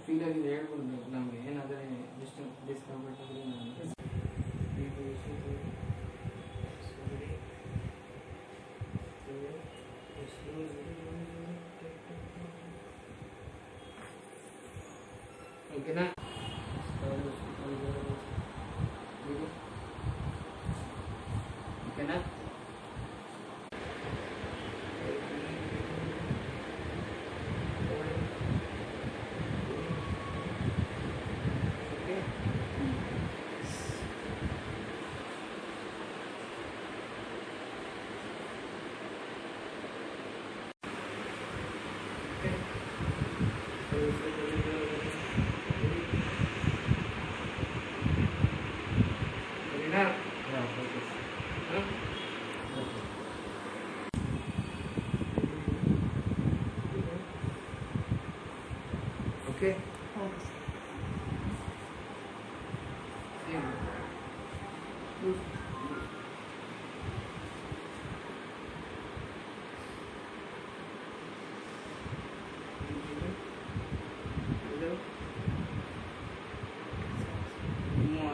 Feel ಆಗಿದೆ ಹೇಳ್ಬಿಡ್ಬೇಕು ನಮಗೆ ಏನಾದರೆ ಡಿಸ್ಕಂಫರ್ಟಬಲ್ ಓಕೆನಾ ಓಕೆನಾ Okay.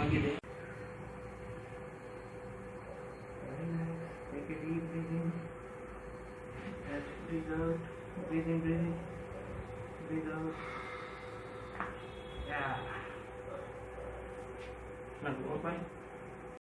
ಆಗಿದೆ. Take a deep breathing. Breathe out. Breathing. Breathe out. Yeah. Now open.